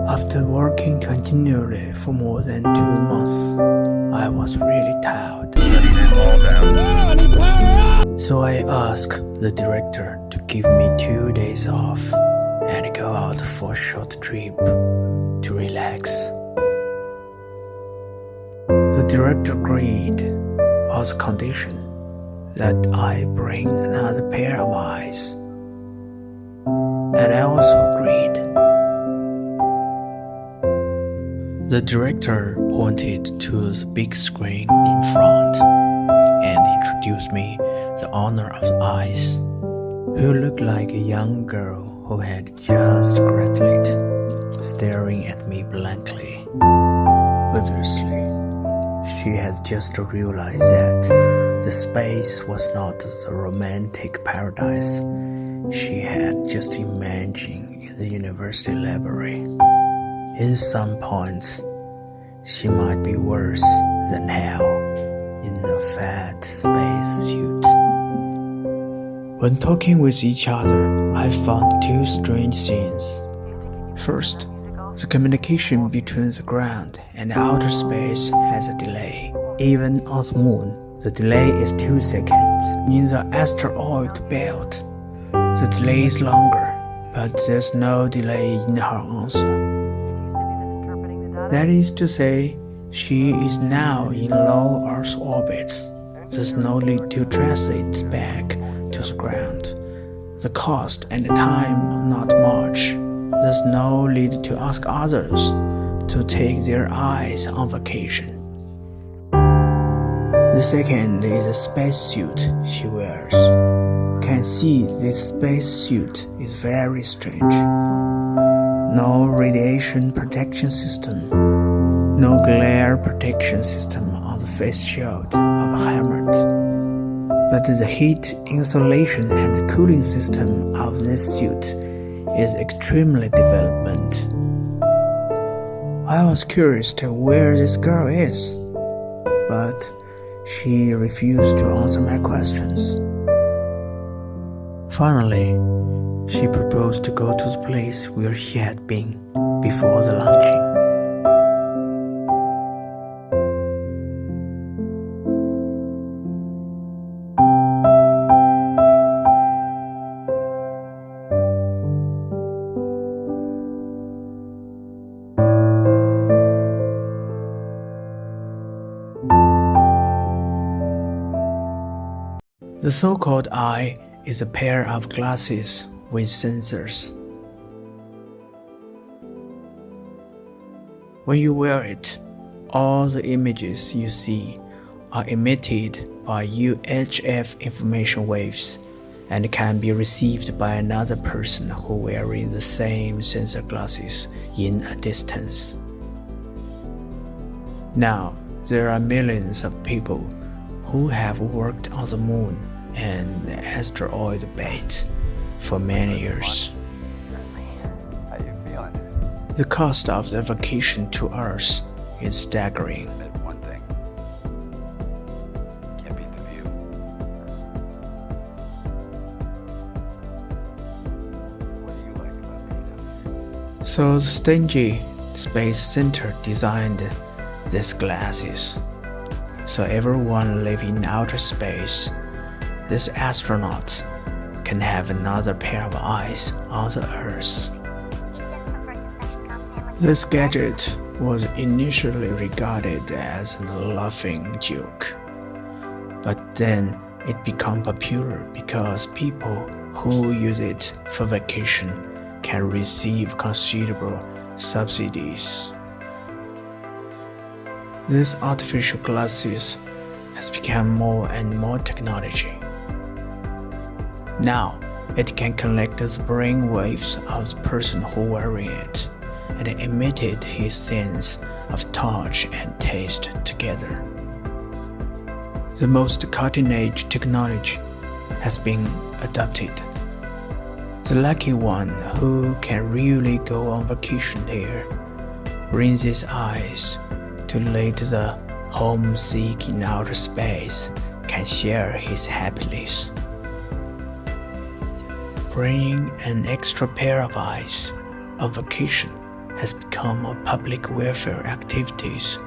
After working continually for more than 2 months, I was really tired. So I asked the director to give me 2 days off and go out for a short trip to relax. The director agreed on the condition that I bring another pair of eyes. And I also agreed. The director pointed to the big screen in front and introduced me the owner of the eyes, who looked like a young girl who had just graduated, staring at me blankly. Obviously, she had just realized that the space was not the romantic paradise she had just imagined in the university library. In some points, she might be worse than hell in a fat spacesuit. When talking with each other, I found 2 strange things. First, the communication between the ground and outer space has a delay. Even on the moon, the delay is 2 seconds. In the asteroid belt, the delay is longer, but there's no delay in her answer. That is to say, she is now in low Earth orbit. There's no need to transit back to the ground. The cost and the time not much. There's no need to ask others to take their eyes on vacation. The second is a spacesuit she wears. You can see this spacesuit is very strange. No radiation protection system, no glare protection system on the face shield of a helmet. But the heat insulation and cooling system of this suit is extremely developed. I was curious to where this girl is, but she refused to answer my questions. Finally, she proposed to go to the place where she had been before the launching. The so-called eye is a pair of glasses with sensors. When you wear it, all the images you see are emitted by UHF information waves and can be received by another person who wearing the same sensor glasses in a distance. Now, there are millions of people who have worked on the moon and the asteroid belt for many years. How you feeling? The cost of the vacation to Earth is staggering. Admit one thing. Can't beat the view. What do you like about being up here? So the stingy Space Center designed these glasses. So everyone living in outer space, this astronaut can have another pair of eyes on the Earth. This gadget was initially regarded as a laughing joke, but then it became popular because people who use it for vacation can receive considerable subsidies. These artificial glasses has become more and more technology. Now, it can collect the brain waves of the person who wearing it and imitate his sense of touch and taste together. The most cutting-edge technology has been adopted. The lucky one who can really go on vacation here brings his eyes to let the homesick in outer space can share his happiness. Bringing an extra pair of eyes on vacation has become a public welfare activities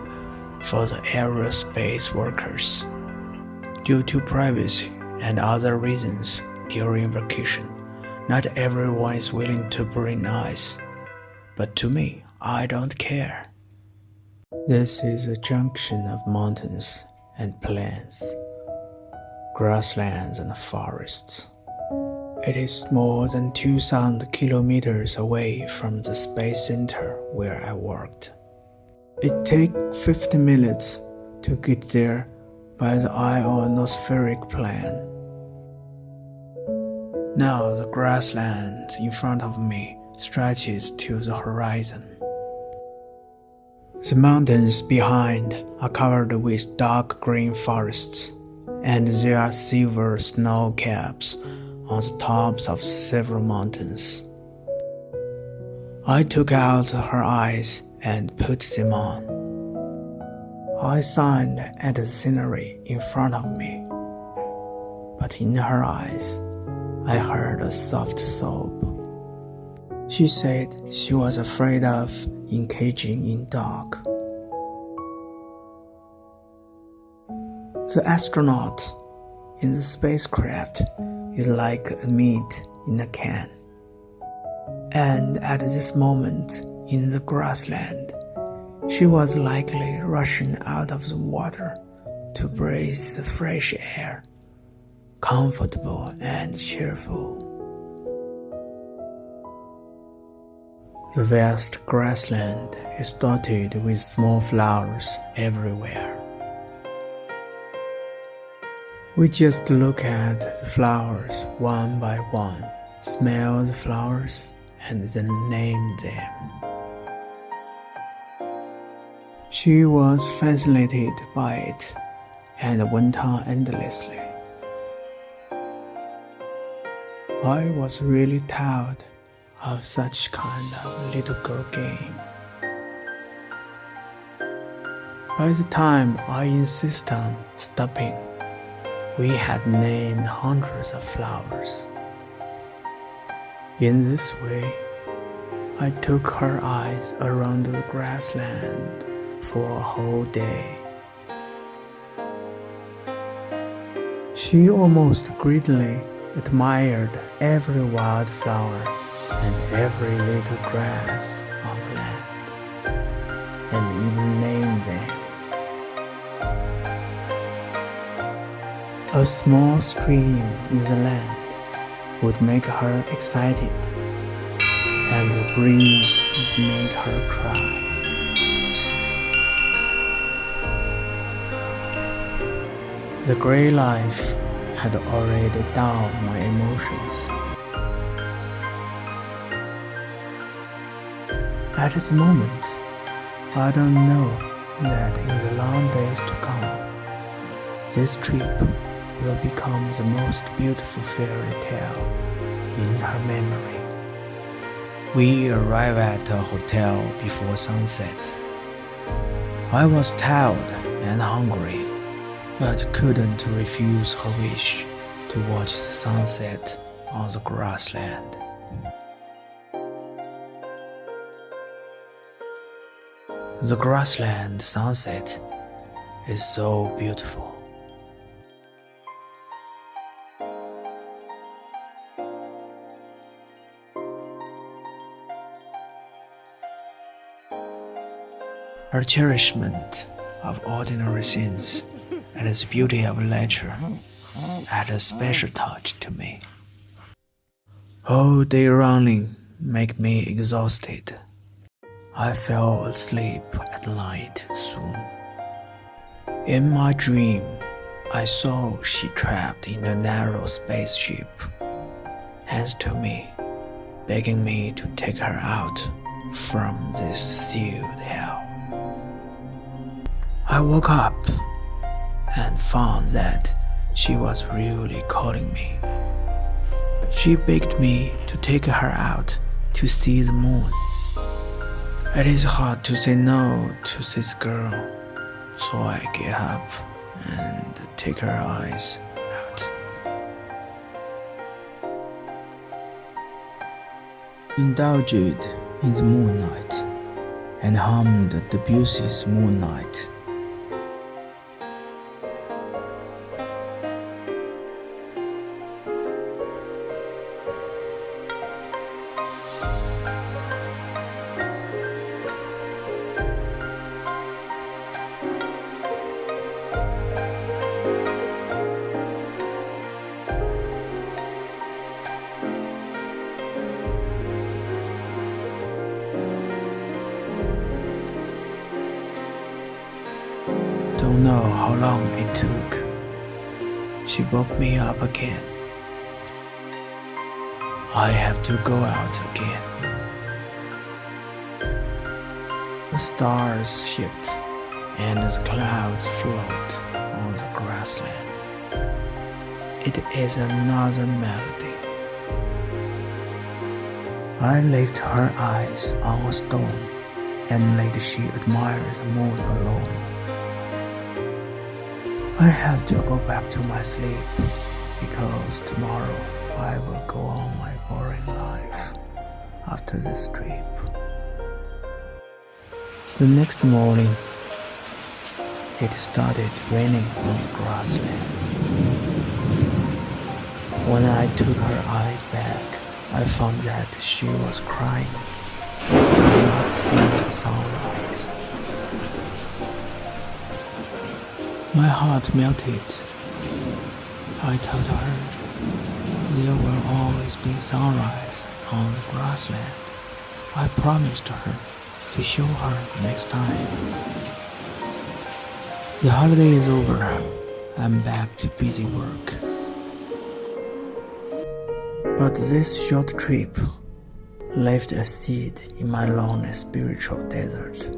for the aerospace workers. Due to privacy and other reasons during vacation, not everyone is willing to bring ice. But to me, I don't care. This is a junction of mountains and plains, grasslands and forests. It is more than 2,000 kilometers away from the space center where I worked. It takes 50 minutes to get there by the ionospheric plane. Now the grassland in front of me stretches to the horizon. The mountains behind are covered with dark green forests, and there are silver snow caps on the tops of several mountains. I took out her eyes and put them on. I sighed at the scenery in front of me, but in her eyes, I heard a soft sob. She said she was afraid of engaging in dark. The astronaut in the spacecraft is like a meat in a can. And at this moment in the grassland, she was likely rushing out of the water to breathe the fresh air, comfortable and cheerful. The vast grassland is dotted with small flowers everywhere. We just look at the flowers one by one, smell the flowers, and then name them. She was fascinated by it and went on endlessly. I was really tired of such kind of little girl game. By the time I insisted on stopping, we had named hundreds of flowers. In this way, I took her eyes around the grassland for a whole day. She almost greedily admired every wildflower and every little grass on the land, and even named them. A small stream in the land would make her excited, and the breeze would make her cry. The gray life had already dulled my emotions. At this moment, I don't know that in the long days to come, this trip will become the most beautiful fairy tale in her memory. We arrived at a hotel before sunset. I was tired and hungry, but couldn't refuse her wish to watch the sunset on the grassland. The grassland sunset is so beautiful. Her cherishment of ordinary things and the beauty of nature add a special touch to me. All day running make me exhausted. I fell asleep at night soon. In my dream, I saw she trapped in a narrow spaceship, hands to me, begging me to take her out from this sealed hell. I woke up and found that she was really calling me. She begged me to take her out to see the moon. It is hard to say no to this girl, so I get up and take her eyes out. Indulged in the moonlight, and hummed Debussy's Moonlight. Don't know how long it took. She woke me up again. I have to go out again. The stars shift and the clouds float on the grassland. It is another melody. I lift her eyes on a stone and let she admire the moon alone. I have to go back to my sleep because tomorrow I will go on my boring life after this trip. The next morning, it started raining on the grassland. When I took her eyes back, I found that she was crying for not seeing the sunrise. My heart melted. I told her there will always be sunrise on the grassland. I promised her to show her next time. The holiday is over. I'm back to busy work. But this short trip left a seed in my lonely spiritual desert,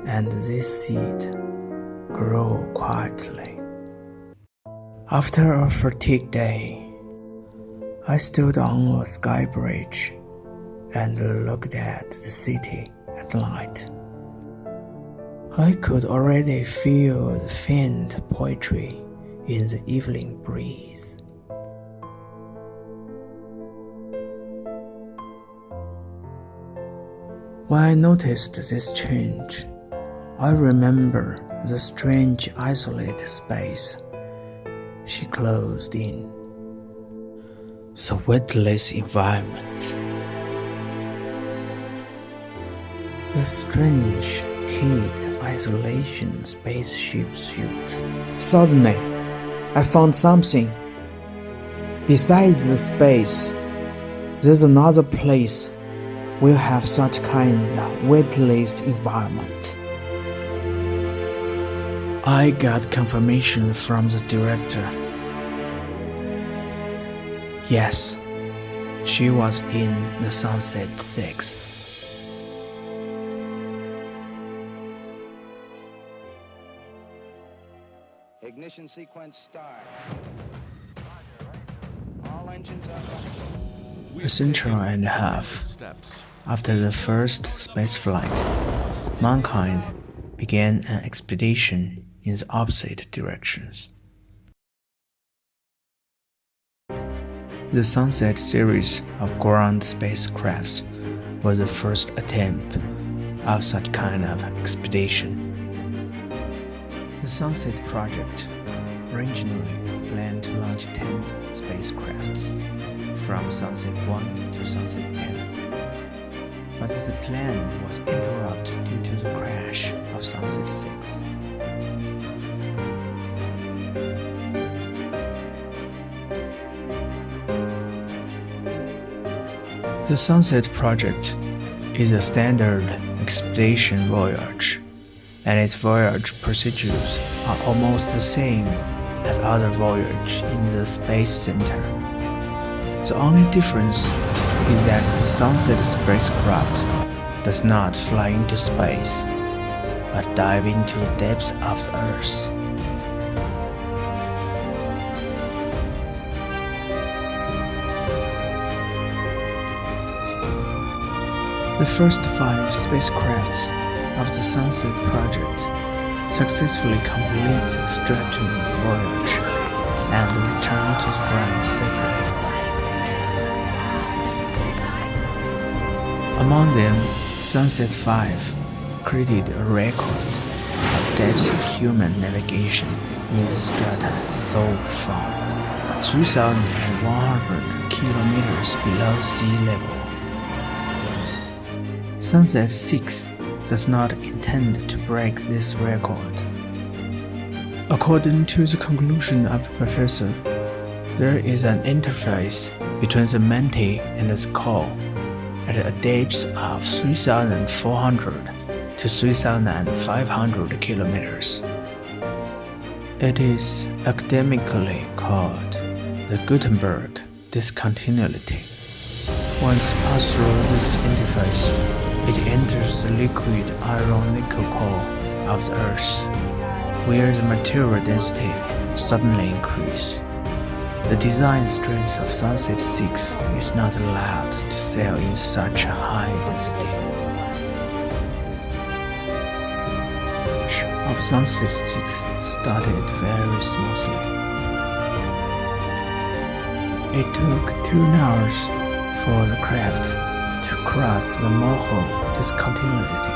and this seed grew quietly. After a fatigued day, I stood on a sky bridge and looked at the city at night. I could already feel the faint poetry in the evening breeze. When I noticed this change, I remember the strange isolated space she closed in. The weightless environment. The strange heat isolation spaceship suit. Suddenly, I found something. Besides the space, there's another place will have such kind of weightless environment. I got confirmation from the director. Yes, she was in the Sunset 6. Ignition sequence start. All engines are A century and a half after the first spaceflight, mankind began an expedition in the opposite directions. The Sunset series of ground spacecraft was the first attempt of such kind of expedition. The Sunset project originally planned to launch 10 spacecrafts from Sunset 1 to Sunset 10. But the plan was interrupted due to the crash of Sunset 6. The Sunset Project is a standard expedition voyage, and its voyage procedures are almost the same as other voyages in the Space Center. The only difference is that the Sunset spacecraft does not fly into space, but dive into the depths of the Earth. The first 5 spacecrafts of the Sunset project successfully complete the Stratum voyage and return to the ground safely. Among them, Sunset 5 created a record of depth of human navigation in the strata so far, 3,100 kilometers below sea level. Sunset 6 does not intend to break this record. According to the conclusion of the professor, there is an interface between the mantle and the core at a depth of 3,400 to 3,500 kilometers. It is academically called the Gutenberg discontinuity. Once passed through this interface, it enters the liquid iron nickel core of the Earth, where the material density suddenly increases. The design strength of Sunset 6 is not allowed to sail in such a high density. Of Sunset 6 started very smoothly. It took 2 hours for the craft to cross the Moho discontinuity,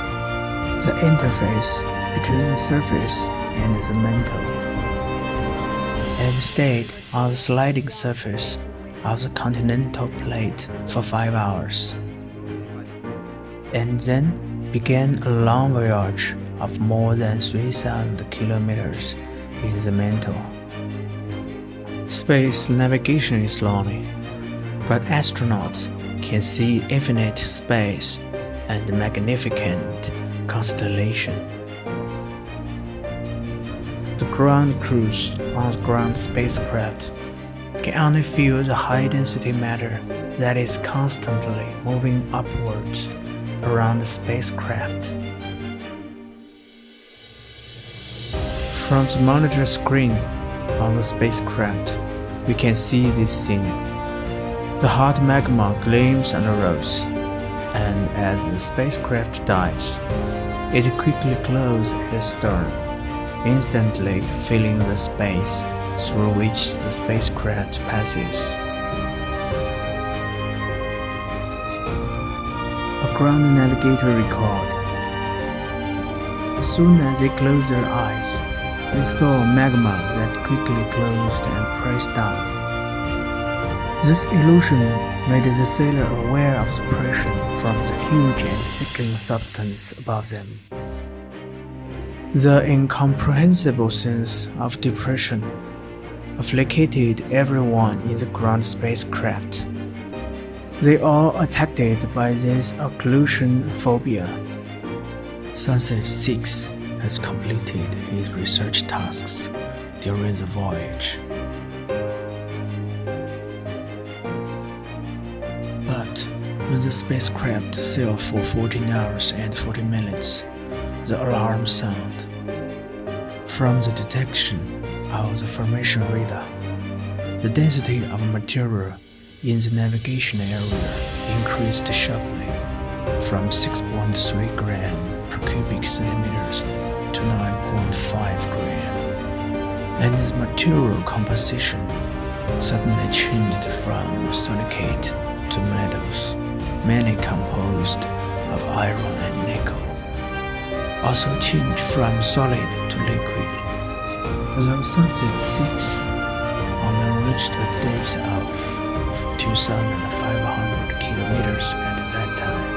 the interface between the surface and the mantle, and stayed on the sliding surface of the continental plate for 5 hours, and then began a long voyage of more than 3,000 kilometers in the mantle. Space navigation is lonely, but astronauts can see infinite space and magnificent constellation. The ground crews on the ground spacecraft can only feel the high-density matter that is constantly moving upwards around the spacecraft. From the monitor screen on the spacecraft, we can see this scene. The hot magma gleams and rose, and as the spacecraft dives, it quickly closes at the stern, instantly filling the space through which the spacecraft passes. A ground navigator recalled, as soon as they closed their eyes, they saw magma that quickly closed and pressed down. This illusion made the sailor aware of the pressure from the huge and sickling substance above them. The incomprehensible sense of depression afflicted everyone in the ground spacecraft. They all attacked by this occlusion phobia. Sunset 6 has completed his research tasks during the voyage. But when the spacecraft sailed for 14 hours and 40 minutes, the alarm sounded. From the detection of the formation radar, the density of material in the navigation area increased sharply from 6.3 gram per cubic centimeters to 9.5 gram, and the material composition suddenly changed from silicate to metals, mainly composed of iron and nickel, also changed from solid to liquid. Although Sunset 6 only reached a depth of 2,500 kilometers at that time,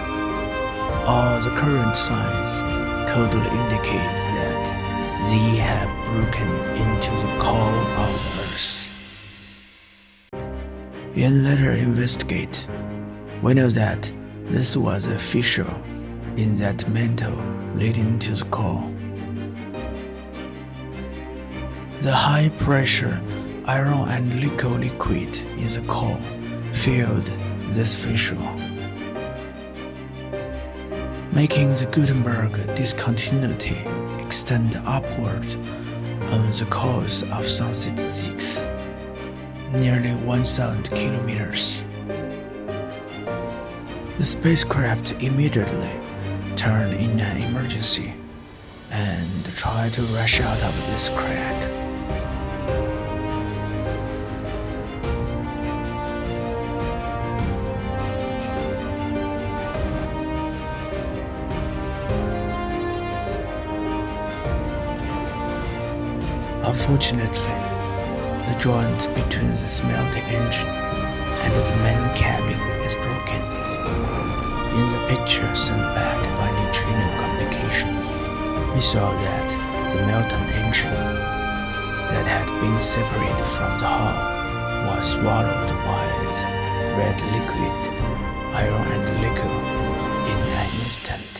all the current signs clearly indicate that they have broken into the core of the Earth. In later investigate, we know that this was a fissure in that mantle leading to the core. The high-pressure iron and nickel liquid in the core filled this fissure, making the Gutenberg discontinuity extend upward on the course of Sunset 6, nearly 1,000 kilometers. The spacecraft immediately turned in an emergency and tried to rush out of this crack. Unfortunately, the joint between the smelting engine and the main cabin is broken. In the picture sent back by neutrino communication, we saw that the melting engine that had been separated from the hull was swallowed by the red liquid, iron and liquid in an instant.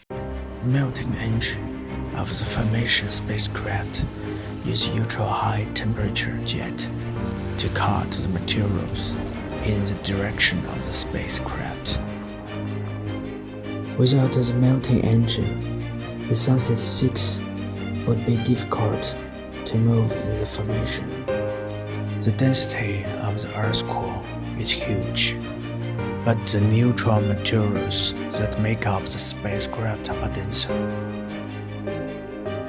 The melting engine of the formation spacecraft used ultra-high temperature jet to cut the materials in the direction of the spacecraft. Without the melting engine, the Sunset 6 would be difficult to move in the formation. The density of the Earth's core is huge, but the neutron materials that make up the spacecraft are denser,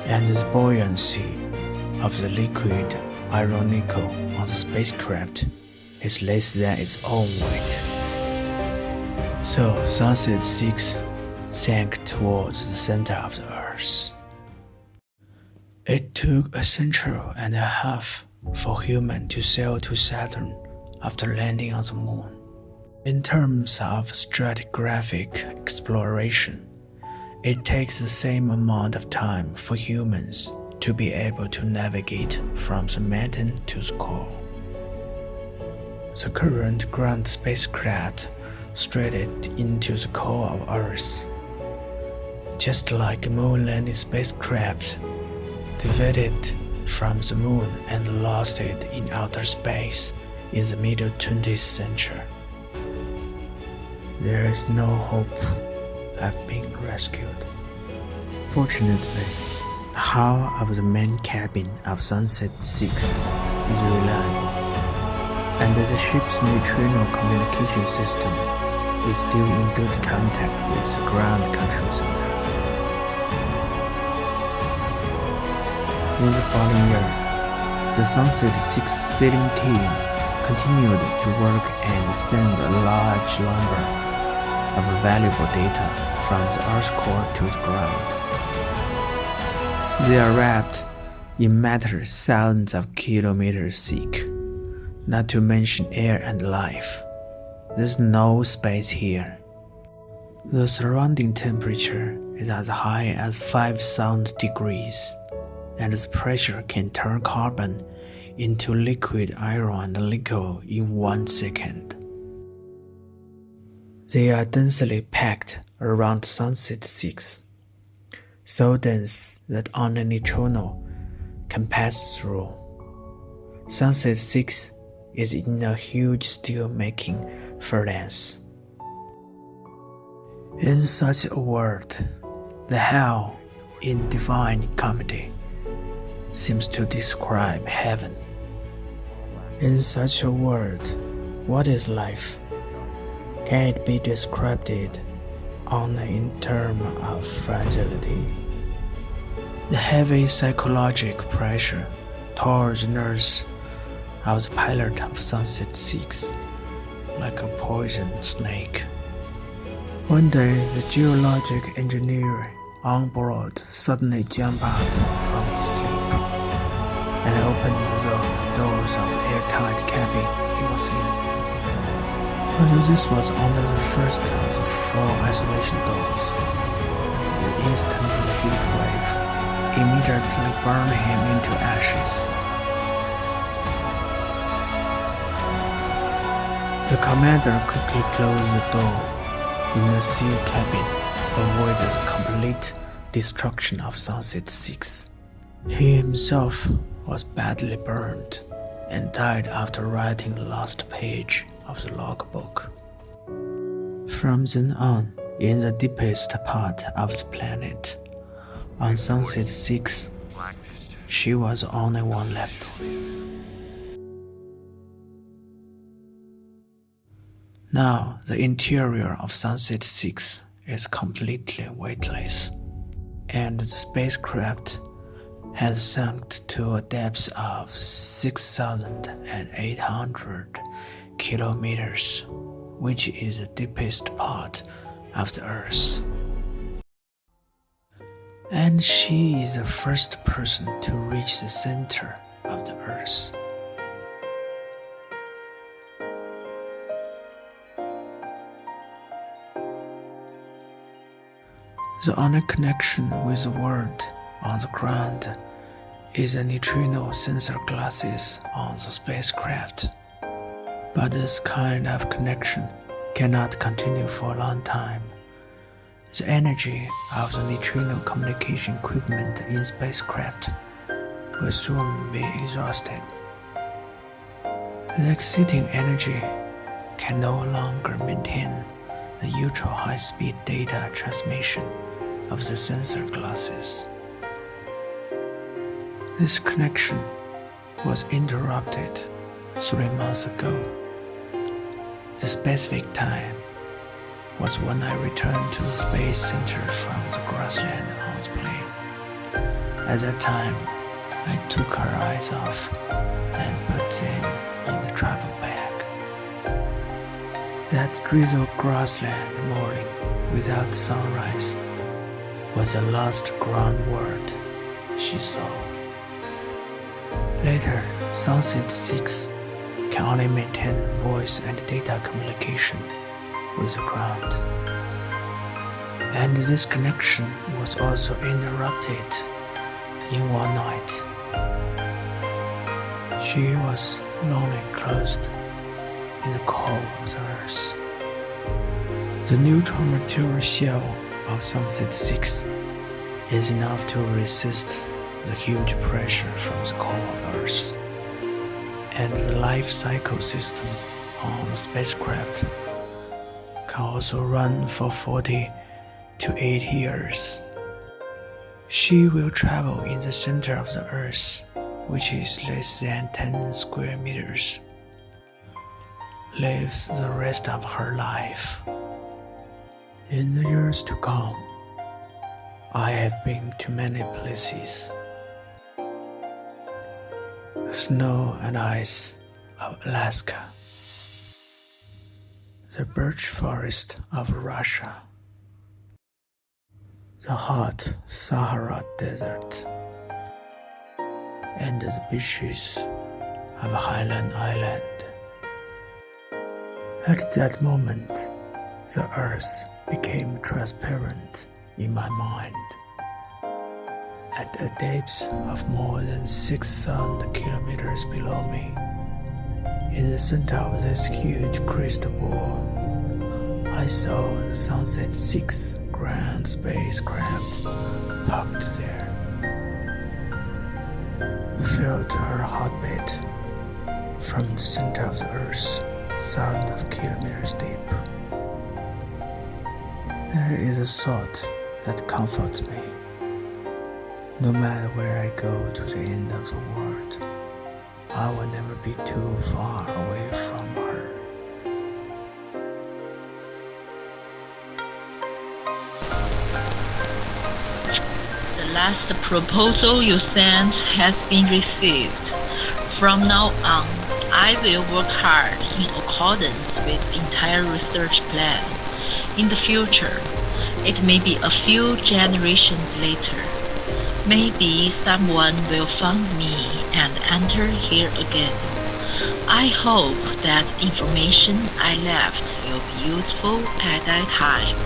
and the buoyancy of the liquid iron nickel on the spacecraft is less than its own weight. So Sunset 6 sank towards the center of the Earth. It took a century and a half for humans to sail to Saturn after landing on the moon. In terms of stratigraphic exploration, it takes the same amount of time for humans to be able to navigate from the mountain to the core. The current ground spacecraft strayed into the core of Earth, just like moon landing spacecraft deviated from the moon and lost it in outer space in the middle 20th century. There is no hope of being rescued. Fortunately, the hull of the main cabin of Sunset 6 is reliable, and the ship's neutrino communication system is still in good contact with the ground control center. In the following year, the Sunset 6 sailing team continued to work and send a large number of valuable data from the Earth's core to the ground. They are wrapped in matter thousands of kilometers thick, not to mention air and life. There's no space here. The surrounding temperature is as high as 5,000 degrees, and the pressure can turn carbon into liquid iron and nickel in 1 second. They are densely packed around Sunset 6, so dense that only neutrino can pass through. Sunset 6 is in a huge steel-making furnace. In such a world, the hell in Divine Comedy seems to describe heaven. In such a world, what is life? Can it be described only in terms of fragility? The heavy psychological pressure tore the nerves of the pilot of Sunset 6 like a poison snake. One day, the geologic engineer on board suddenly jumped up from his sleep and opened the doors of the airtight cabin he was in. But this was only the first of the 4 isolation doors, and the instant heat wave immediately burned him into ashes. The commander quickly closed the door in the sealed cabin, avoided the complete destruction of Sunset 6. He himself was badly burned and died after writing the last page of the logbook. From then on, in the deepest part of the planet, on Sunset 6, she was the only one left. Now, the interior of Sunset 6 is completely weightless, and the spacecraft has sunk to a depth of 6,800 kilometers, which is the deepest part of the Earth. and she is the first person to reach the center of the earth. The only connection with the world on the ground is the neutrino sensor glasses on the spacecraft. But this kind of connection cannot continue for a long time. The energy of the neutrino communication equipment in spacecraft will soon be exhausted. The exciting energy can no longer maintain the ultra high-speed data transmission of the sensor glasses. This connection was interrupted 3 months ago. The specific time was when I returned to the space center from the grassland on the plane. At that time, I took her eyes off and put them in the travel bag. That drizzle grassland morning without sunrise was the last ground world she saw. Later, Sunset 6 can only maintain voice and data communication with the ground. And this connection was also interrupted in one night. She was lonely closed in the core of the earth. The neutron material shell of Sunset 6 is enough to resist the huge pressure from the core of the earth. And the life cycle system on the spacecraft can also run for 40 to 80 years. She will travel in the center of the earth, which is less than 10 square meters. Lives the rest of her life. In the years to come, I have been to many places. The snow and ice of Alaska, the birch forest of Russia, the hot Sahara Desert, and the beaches of Highland Island. At that moment, the earth became transparent in my mind. At a depth of more than 6,000 kilometers below me, in the center of this huge crystal ball, I saw the Sunset 6 grand spacecraft parked there. Felt her heartbeat from the center of the earth, thousands of kilometers deep. There is a thought that comforts me. No matter where I go to the end of the world, I will never be too far away from her. The last proposal you sent has been received. From now on, I will work hard in accordance with the entire research plan. In the future, it may be a few generations later. Maybe someone will find me and enter here again. I hope that information I left will be useful at that time.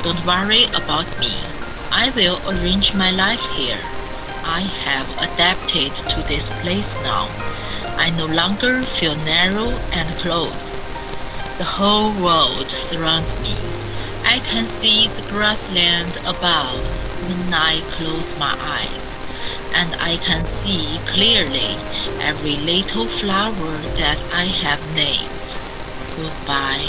Don't worry about me. I will arrange my life here. I have adapted to this place now. I no longer feel narrow and closed. The whole world surrounds me. I can see the grassland above when I close my eyes, and I can see clearly every little flower that I have named. Goodbye.